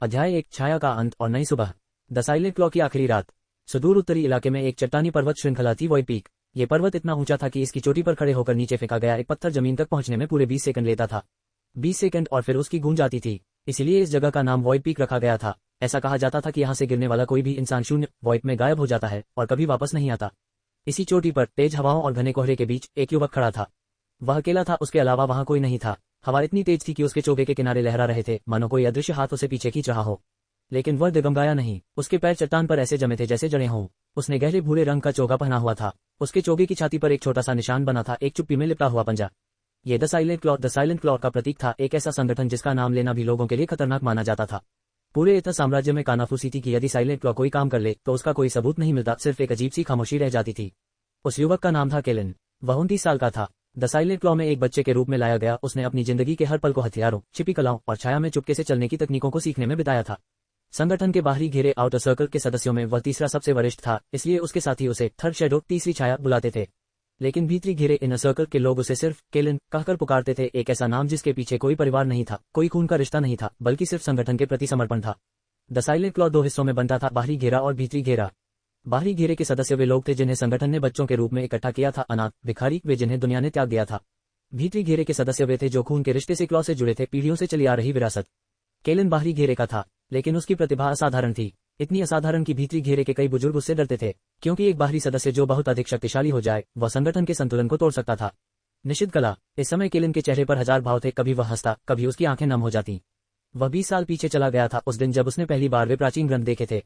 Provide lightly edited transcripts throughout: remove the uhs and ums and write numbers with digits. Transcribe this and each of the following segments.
अध्याय 1 छाया का अंत और नई सुबह। द साइलेंट क्लॉ की आखिरी रात। सुदूर उत्तरी इलाके में एक चट्टानी पर्वत श्रृंखला थी वॉइड पीक। ये पर्वत इतना ऊंचा था कि इसकी चोटी पर खड़े होकर नीचे फेंका गया एक पत्थर जमीन तक पहुंचने में पूरे 20 सेकंड लेता था। 20 सेकंड और फिर उसकी गूंज आती थी। इसलिए इस जगह का नाम वॉइड पीक रखा गया था। ऐसा कहा जाता था कि यहाँ से गिरने वाला कोई भी इंसान शून्य वॉइड में गायब हो जाता है और कभी वापस नहीं आता। इसी चोटी पर तेज हवाओं और घने कोहरे के बीच एक युवक खड़ा था। वह अकेला था, उसके अलावा वहां कोई नहीं था। हवा इतनी तेज थी कि उसके चोगे के किनारे लहरा रहे थे, मानो कोई अदृश्य हाथ उसे पीछे खींच रहा हो। लेकिन वह डगमगाया नहीं। उसके पैर चट्टान पर ऐसे जमे थे जैसे जड़ें हों। उसने गहरे भूरे रंग का चोगा पहना हुआ था। उसके चोगे की छाती पर एक छोटा सा निशान बना था, एक चुप्पी में लिपटा हुआ पंजा। ये द साइलेंट क्लॉ का प्रतीक था, एक ऐसा संगठन जिसका नाम लेना भी लोगों के लिए खतरनाक माना जाता था। पूरे इतना साम्राज्य में कानाफूसी थी कि यदि साइलेंट क्लॉ कोई काम कर ले तो उसका कोई सबूत नहीं मिलता, सिर्फ एक अजीब सी खामोशी रह जाती थी। उस युवक का नाम था केलन। वह 29 साल का था। द साइलेंट क्लॉ में एक बच्चे के रूप में लाया गया। उसने अपनी जिंदगी के हर पल को हथियारों, छिपी कलाओं और छाया में चुपके से चलने की तकनीकों को सीखने में बिताया था। संगठन के बाहरी घेरे आउटर सर्कल के सदस्यों में वह तीसरा सबसे वरिष्ठ था, इसलिए उसके साथी उसे थर्ड शैडो, तीसरी छाया बुलाते थे। लेकिन भीतरी घेरे इनर सर्कल के लोग उसे सिर्फ केलन कहकर पुकारते थे, एक ऐसा नाम जिसके पीछे कोई परिवार नहीं था, कोई खून का रिश्ता नहीं था, बल्कि सिर्फ संगठन के प्रति समर्पण था। द साइलेंट क्लॉ 2 हिस्सों में बनता था, बाहरी घेरा और भीतरी घेरा। बाहरी घेरे के सदस्य वे लोग थे जिन्हें संगठन ने बच्चों के रूप में इकट्ठा किया था, अनाथ, भिखारी, वे जिन्हें दुनिया ने त्याग दिया था। भीतरी घेरे के सदस्य वे थे जो खून के रिश्ते से क्लॉ से जुड़े थे, पीढ़ियों से चली आ रही विरासत। केलन बाहरी घेरे का था, लेकिन उसकी प्रतिभा असाधारण थी। इतनी असाधारण कि भीतरी घेरे के कई बुजुर्ग उससे डरते थे, क्योंकि एक बाहरी सदस्य जो बहुत अधिक शक्तिशाली हो जाए वह संगठन के संतुलन को तोड़ सकता था। निषिद्ध कला। इस समय केलन के चेहरे पर हजार भाव थे, कभी वह हंसता, कभी उसकी आंखें नम हो जाती। वह 20 साल पीछे चला गया था, उस दिन जब उसने पहली बार वे प्राचीन ग्रंथ देखे थे।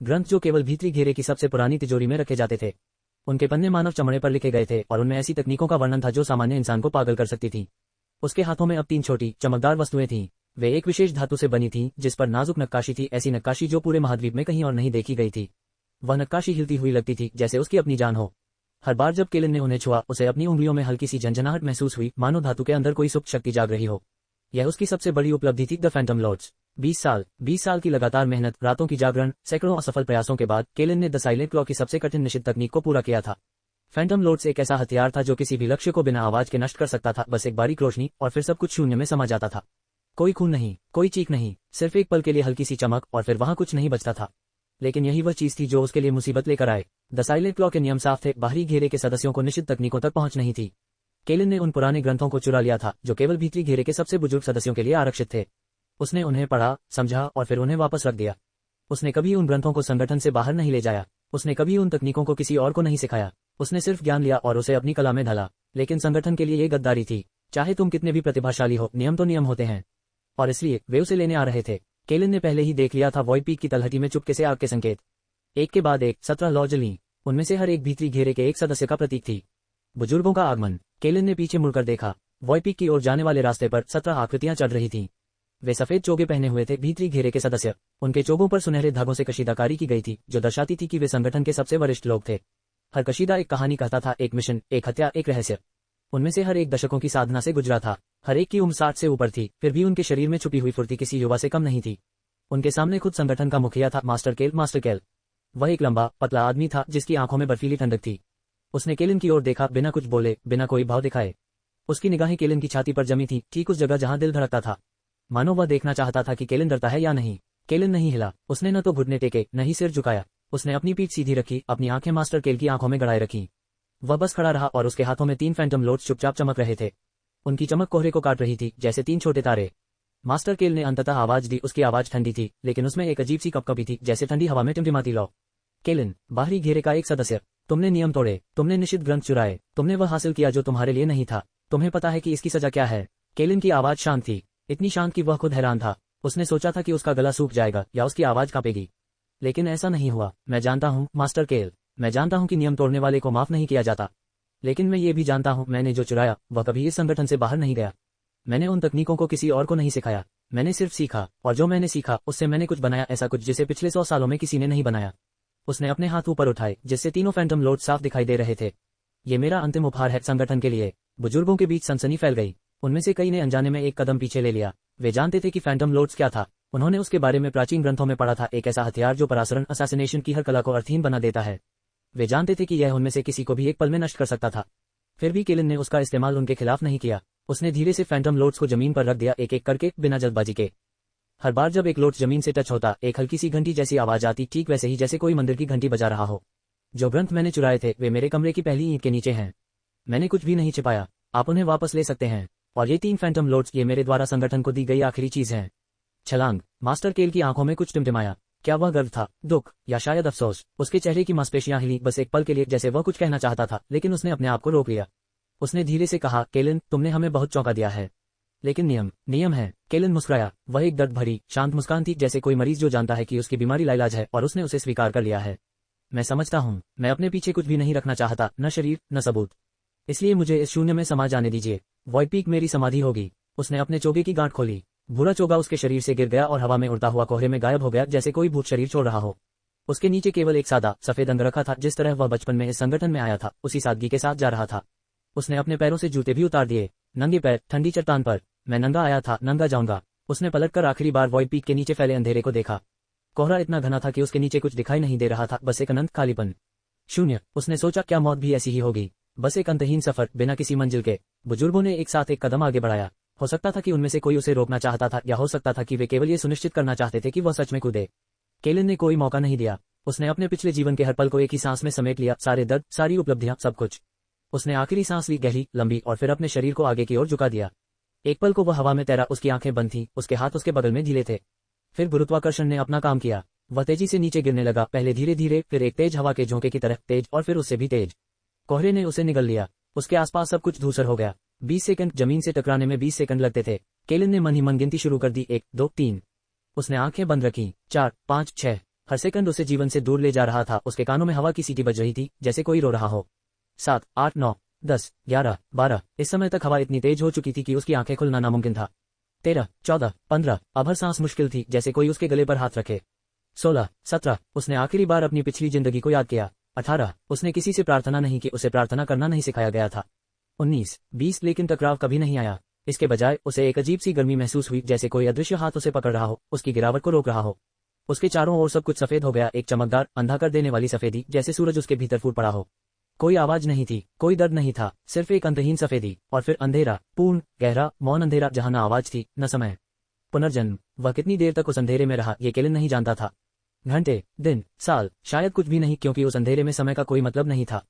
ग्रंथ जो केवल भीतरी घेरे की सबसे पुरानी तिजोरी में रखे जाते थे। उनके पन्ने मानव चमड़े पर लिखे गए थे और उनमें ऐसी तकनीकों का वर्णन था जो सामान्य इंसान को पागल कर सकती थी। उसके हाथों में अब 3 छोटी चमकदार वस्तुएं थीं। वे एक विशेष धातु से बनी थीं जिस पर नाजुक नक्काशी थी, ऐसी नक्काशी जो पूरे महाद्वीप में कहीं और नहीं देखी गई थी। वह नक्काशी हिलती हुई लगती थी जैसे उसकी अपनी जान हो। हर बार जब केलन ने उन्हें छुआ, उसे अपनी उंगलियों में हल्की सी झंझनाहट महसूस हुई, मानो धातु के अंदर कोई सुप्त शक्ति जाग रही हो। यह उसकी सबसे बड़ी उपलब्धि थी। The Phantom Lord's. 20 साल की लगातार मेहनत, रातों की जागरण, सैकड़ों असफल प्रयासों के बाद केलन ने द साइलेंट क्लॉ की सबसे कठिन निषिद्ध तकनीक को पूरा किया था। फैंटम लॉर्ड्स एक ऐसा हथियार था जो किसी भी लक्ष्य को बिना आवाज के नष्ट कर सकता था, बस एक बारीक रोशनी और फिर सब कुछ शून्य में समा जाता था। कोई खून नहीं, कोई चीख नहीं, सिर्फ एक पल के लिए हल्की सी चमक और फिर वहां कुछ नहीं बचता था। लेकिन यही वह चीज थी जो उसके लिए मुसीबत लेकर आए। द साइलेंट क्लॉ के नियम साफ थे, बाहरी घेरे के सदस्यों को निश्चित तकनीकों तक पहुंच नहीं थी। केलन ने उन पुराने ग्रंथों को चुरा लिया था जो केवल भीतरी घेरे के सबसे बुजुर्ग सदस्यों के लिए आरक्षित थे। उसने उन्हें पढ़ा, समझा और फिर उन्हें वापस रख दिया। उसने कभी उन ग्रंथों को संगठन से बाहर नहीं ले जाया। उसने कभी उन तकनीकों को किसी और को नहीं सिखाया। उसने सिर्फ ज्ञान लिया और उसे अपनी कला में ढाला। लेकिन संगठन के लिए ये गद्दारी थी। चाहे तुम कितने भी प्रतिभाशाली हो, नियम तो नियम होते हैं, और इसलिए वे उसे लेने आ रहे थे। केलन ने पहले ही देख लिया था वॉइड पीक की तलहटी में चुपके से आग के संकेत। एक के बाद एक 17 लॉ जलीं। उनमें से हर एक भीतरी घेरे के एक सदस्य का प्रतीक थी। बुजुर्गों का आगमन। केलन ने पीछे मुड़कर देखा। वॉइड पीक की ओर जाने वाले रास्ते पर 17 आकृतियां चढ़ रही थीं। वे सफेद चोगे पहने हुए थे, भीतरी घेरे के सदस्य। उनके चोगों पर सुनहरे धागों से कशीदाकारी की गई थी जो दर्शाती थी कि वे संगठन के सबसे वरिष्ठ लोग थे। हर कशीदा एक कहानी कहता था, एक मिशन, एक हत्या, एक रहस्य। उनमें से हर एक दशकों की साधना से गुजरा था। हर एक की उम्र 60 से ऊपर थी, फिर भी उनके शरीर में छुपी हुई फुर्ती किसी युवा से कम नहीं थी। उनके सामने खुद संगठन का मुखिया था, मास्टर केल। वह एक लंबा, पतला आदमी था जिसकी आंखों में बर्फीली ठंडक थी। उसने केलन की ओर देखा, बिना कुछ बोले, बिना कोई भाव दिखाए। उसकी निगाहें केलन की छाती पर जमी थी, ठीक उस जगह जहां दिल धड़कता था। मानो वह देखना चाहता था कि केलन डरता है या नहीं। केलन नहीं हिला। उसने न तो घुटने टेके, न ही सिर झुकाया। उसने अपनी पीठ सीधी रखी, अपनी आंखें मास्टर केल की आंखों में गड़ाए रखी। वह बस खड़ा रहा और उसके हाथों में 3 फैंटम लॉर्ड्स चुपचाप चमक रहे थे। उनकी चमक कोहरे को काट रही थी जैसे 3 छोटे तारे। मास्टर केल ने अंततः आवाज दी। उसकी आवाज ठंडी थी, लेकिन उसमें एक अजीब सी कपकपी थी, जैसे ठंडी हवा में टिमटिमाती लौ। केलन, बाहरी घेरे का एक सदस्य, तुमने नियम तोड़े, तुमने निषिद्ध ग्रंथ चुराए, तुमने वह हासिल किया जो तुम्हारे लिए नहीं था। तुम्हें पता है कि इसकी सजा क्या है? केलन की आवाज शांत थी, इतनी शांत कि वह खुद हैरान था। उसने सोचा था कि उसका गला सूख जाएगा या उसकी आवाज कांपेगी, लेकिन ऐसा नहीं हुआ। मैं जानता हूं, मास्टर केल, मैं जानता हूं कि नियम तोड़ने वाले को माफ नहीं किया जाता। लेकिन मैं ये भी जानता हूं, मैंने जो चुराया वह कभी इस संगठन से बाहर नहीं गया। मैंने उन तकनीकों को किसी और को नहीं सिखाया। मैंने सिर्फ सीखा, और जो मैंने सीखा उससे मैंने कुछ बनाया, ऐसा कुछ जिसे पिछले 100 सालों में किसी ने नहीं बनाया। उसने अपने हाथ ऊपर उठाए जिससे तीनों फैंटम लॉर्ड साफ दिखाई दे रहे थे। ये मेरा अंतिम उपहार है संगठन के लिए। बुजुर्गों के बीच सनसनी फैल गई। उनमें से कई ने अनजाने में एक कदम पीछे ले लिया। वे जानते थे कि फैंटम लॉर्ड्स क्या था। उन्होंने उसके बारे में प्राचीन ग्रंथों में पढ़ा था, एक ऐसा हथियार जो परासरण, असैसिनेशन की हर कला को अर्थहीन बना देता है। वे जानते थे कि यह उनमें से किसी को भी एक पल में नष्ट कर सकता था। फिर भी केलन ने उसका इस्तेमाल उनके खिलाफ नहीं किया। उसने धीरे से फैंटम लॉर्ड्स को जमीन पर रख दिया, एक एक करके, बिना जल्दबाजी के। हर बार जब एक लोट जमीन से टच होता, एक हल्की सी घंटी जैसी आवाज आती, ठीक वैसे ही जैसे कोई मंदिर की घंटी बजा रहा हो। जो ग्रंथ मैंने चुराए थे वे मेरे कमरे की पहली ईंट के नीचे हैं। मैंने कुछ भी नहीं छिपाया, आप उन्हें वापस ले सकते हैं। और ये 3 फैंटम लोड्स, ये मेरे द्वारा संगठन को दी गई आखिरी चीज है। छलांग। मास्टर केल की आंखों में कुछ टिमटिमाया। क्या वह गर्व था, दुख, या शायद अफसोस? उसके चेहरे की मांसपेशियां हिली बस एक पल के लिए, जैसे वह कुछ कहना चाहता था, लेकिन उसने अपने आप को रोक लिया। उसने धीरे से कहा, केलन, तुमने हमें बहुत चौंका दिया है, लेकिन नियम है। केलन मुस्कुराया। वह एक दर्द भरी, शांत मुस्कान थी, जैसे कोई मरीज जो जानता है कि उसकी बीमारी लाइलाज है और उसने उसे स्वीकार कर लिया है। मैं समझता हूँ, मैं अपने पीछे कुछ भी नहीं रखना चाहता, न शरीर न सबूत। इसलिए मुझे इस शून्य में समा जाने दीजिए। वॉइड पीक मेरी समाधि होगी। उसने अपने चोगे की गांठ खोली। भूरा चोगा उसके शरीर से गिर गया और हवा में उड़ता हुआ कोहरे में गायब हो गया, जैसे कोई भूत शरीर छोड़ रहा हो। उसके नीचे केवल एक सादा सफेद अंगरखा था, जिस तरह वह बचपन में इस संगठन में आया था, उसी सादगी के साथ जा रहा था। उसने अपने पैरों से जूते भी उतार दिए। नंगे पैर ठंडी चट्टान पर। मैं नंगा आया था, नंगा जाऊंगा। उसने पलटकर आखिरी बार वॉइड पीक के नीचे फैले अंधेरे को देखा। कोहरा इतना घना था कि उसके नीचे कुछ दिखाई नहीं दे रहा था, बस एक अनंत खालीपन। शून्य। उसने सोचा, क्या मौत भी ऐसी ही होगी? बस एक अंतहीन सफर, बिना किसी मंजिल के। बुजुर्गों ने एक साथ एक कदम आगे बढ़ाया। हो सकता था कि उनमें से कोई उसे रोकना चाहता था, या हो सकता था कि वे केवल ये सुनिश्चित करना चाहते थे कि वह सच में कूदे। केलन ने कोई मौका नहीं दिया। उसने अपने पिछले जीवन के हर पल को एक ही सांस में समेट लिया, सारे दर्द, सारी उपलब्धियां, सब कुछ। उसने आखिरी सांस ली, गहरी, लंबी, और फिर अपने शरीर को आगे की ओर झुका दिया। एक पल को वह हवा में तैरा, उसकी आंखें बंद थीं, उसके हाथ उसके बगल में ढीले थे। फिर गुरुत्वाकर्षण ने अपना काम किया। वह तेजी से नीचे गिरने लगा, पहले धीरे धीरे, फिर एक तेज हवा के झोंके की तरह तेज, और फिर उससे भी तेज। कोहरे ने उसे निगल लिया। उसके आसपास सब कुछ धूसर हो गया। 20 सेकंड, जमीन से टकराने में 20 सेकंड लगते थे। केलन ने मन ही मन गिनती शुरू कर दी, 1, 2, 3। उसने आंखें बंद रखी। 4, 5, 6। हर सेकंड उसे जीवन से दूर ले जा रहा था। उसके कानों में हवा की सीटी बज रही थी, जैसे कोई रो रहा हो। 7, 8, 9, 10, 11, 12। इस समय तक हवा इतनी तेज हो चुकी थी कि उसकी आंखें खुलना नामुमकिन था। 13, 14, 15। अब हर सांस मुश्किल थी, जैसे कोई उसके गले पर हाथ रखे। 16, 17। उसने आखिरी बार अपनी पिछली जिंदगी को याद किया। 18। उसने किसी से प्रार्थना नहीं की, उसे प्रार्थना करना नहीं सिखाया गया था। 19, 20। लेकिन टकराव कभी नहीं आया। इसके बजाय उसे एक अजीब सी गर्मी महसूस हुई, जैसे कोई अदृश्य हाथ उसे पकड़ रहा हो, उसकी गिरावट को रोक रहा हो। उसके चारों ओर सब कुछ सफेद हो गया, एक चमकदार, अंधा कर देने वाली सफेदी, जैसे सूरज उसके भीतर फूट पड़ा हो। कोई आवाज नहीं थी, कोई दर्द नहीं था, सिर्फ एक अंतहीन सफेदी, और फिर अंधेरा, पूर्ण, गहरा, मौन अंधेरा, जहां न आवाज थी, न समय। पुनर्जन्म। वह कितनी देर तक उस अंधेरे में रहा, ये केलन नहीं जानता था। घंटे, दिन, साल, शायद कुछ भी नहीं, क्योंकि उस अंधेरे में समय का कोई मतलब नहीं था।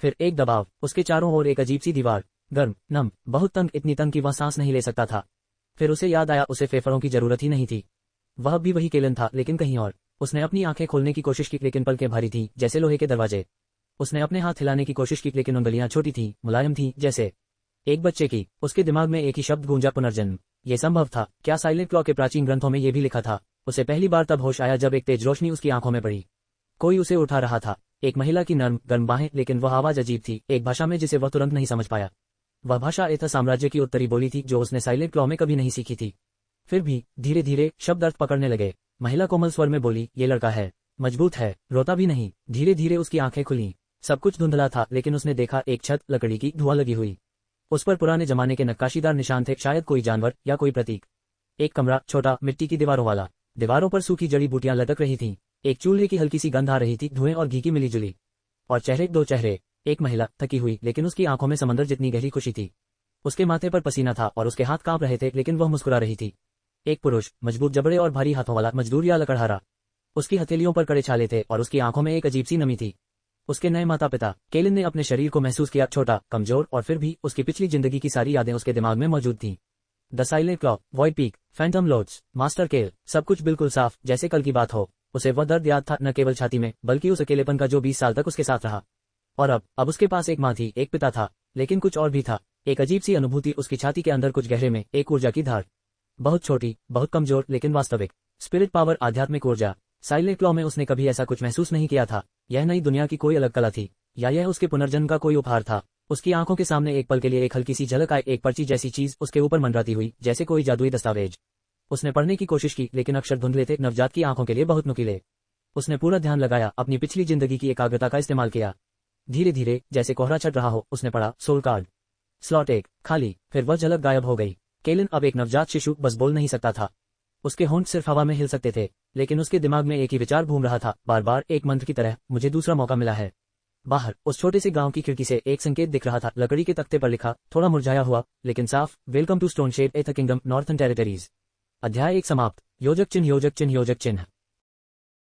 फिर एक दबाव, उसके चारों ओर एक अजीब सी दीवार, गर्म, नम, बहुत तंग, इतनी तंग कि वह सांस नहीं ले सकता था। फिर उसे याद आया, उसे फेफड़ों की जरूरत ही नहीं थी। वह भी वही केलन था, लेकिन कहीं और। उसने अपनी आंखें खोलने की कोशिश की, लेकिन पलकें भारी थीं, जैसे लोहे के दरवाजे। उसने अपने हाथ हिलाने की कोशिश की, लेकिन उंगलियां छोटी थीं, मुलायम थीं, जैसे एक बच्चे की। उसके दिमाग में एक ही शब्द गूंजा, पुनर्जन्म। ये संभव था क्या? साइलेंट क्लॉ के प्राचीन ग्रंथों में ये भी लिखा था। उसे पहली बार तब होश आया जब एक तेज रोशनी उसकी आंखों में पड़ी। कोई उसे उठा रहा था, एक महिला की नर्म, गर्म बाहें, लेकिन वह आवाज अजीब थी, एक भाषा में जिसे वह तुरंत नहीं समझ पाया। वह भाषा एथा साम्राज्य की उत्तरी बोली थी, जो उसने साइलेंट क्लॉ में कभी नहीं सीखी थी। फिर भी धीरे धीरे शब्द अर्थ पकड़ने लगे। महिला कोमल स्वर में बोली, ये लड़का है, मजबूत है, रोता भी नहीं। धीरे धीरे उसकी आंखें खुली। सब कुछ धुंधला था, लेकिन उसने देखा एक छत, लकड़ी की, धुआं लगी हुई। उस पर पुराने जमाने के नक्काशीदार निशान थे, शायद कोई जानवर या कोई प्रतीक। एक कमरा, छोटा, मिट्टी की दीवारों वाला। दीवारों पर सूखी जड़ी बूटियां लटक रही थीं। एक चूल्हे की हल्की सी गंध आ रही थी, धुएं और घी की मिलीजुली। और चेहरे, 2 चेहरे। एक महिला, थकी हुई, लेकिन उसकी आंखों में समंदर जितनी गहरी खुशी थी। उसके माथे पर पसीना था और उसके हाथ कांप रहे थे, लेकिन वह मुस्कुरा रही थी। एक पुरुष, मजबूत जबड़े और भारी हाथों वाला, मजदूर या लकड़हारा। उसकी हथेलियों पर कड़े छाले थे और उसकी आंखों में एक अजीब सी नमी थी। उसके नए माता पिता। केलन ने अपने शरीर को महसूस किया, छोटा, कमजोर, और फिर भी उसकी पिछली जिंदगी की सारी यादें उसके दिमाग में मौजूद थीं। The silent claw, void peak, phantom lords, master Kael, सब कुछ बिल्कुल साफ, जैसे कल की बात हो। उसे वह दर्द याद था, न केवल छाती में, बल्कि उस अकेलेपन का जो 20 साल तक उसके साथ रहा। और अब उसके पास एक माँ थी, एक पिता था, लेकिन कुछ और भी था। एक अजीब सी अनुभूति उसकी छाती के अंदर, कुछ गहरे में, एक ऊर्जा की धार। बहुत छोटी, बहुत कमजोर, लेकिन वास्तविक। स्पिरिट पावर, आध्यात्मिक ऊर्जा। साइलेंट क्लॉ में उसने कभी ऐसा कुछ महसूस नहीं किया था। यह नई दुनिया की कोई अलग कला थी, या यह उसके पुनर्जन्म का कोई उपहार था। उसकी आंखों के सामने एक पल के लिए एक हल्की सी झलक आई, एक पर्ची जैसी चीज उसके ऊपर मंडराती हुई, जैसे कोई जादुई दस्तावेज। उसने पढ़ने की कोशिश की, लेकिन अक्षर धुंधले थे, नवजात की आंखों के लिए बहुत नुकीले। उसने पूरा ध्यान लगाया, अपनी पिछली जिंदगी की एकाग्रता का इस्तेमाल किया। धीरे धीरे, जैसे कोहरा छट रहा हो, उसने पढ़ा, सोल कार्ड, स्लॉट 1, खाली। फिर वह झलक गायब हो गई। केलन अब एक नवजात शिशु, बस बोल नहीं सकता था। उसके होंठ सिर्फ हवा में हिल सकते थे, लेकिन उसके दिमाग में एक ही विचार घूम रहा था, बार बार, एक मंत्र की तरह, मुझे दूसरा मौका मिला है। बाहर, उस छोटे से गांव की खिड़की से एक संकेत दिख रहा था, लकड़ी के तख्ते पर लिखा, थोड़ा मुरझाया हुआ, लेकिन साफ, वेलकम टू स्टोनशेड एथ किंगडम, नॉर्थर्न टेरिटरीज। अध्याय 1 समाप्त। योजक चिन्ह योजक चिन्ह योजक चिन्ह।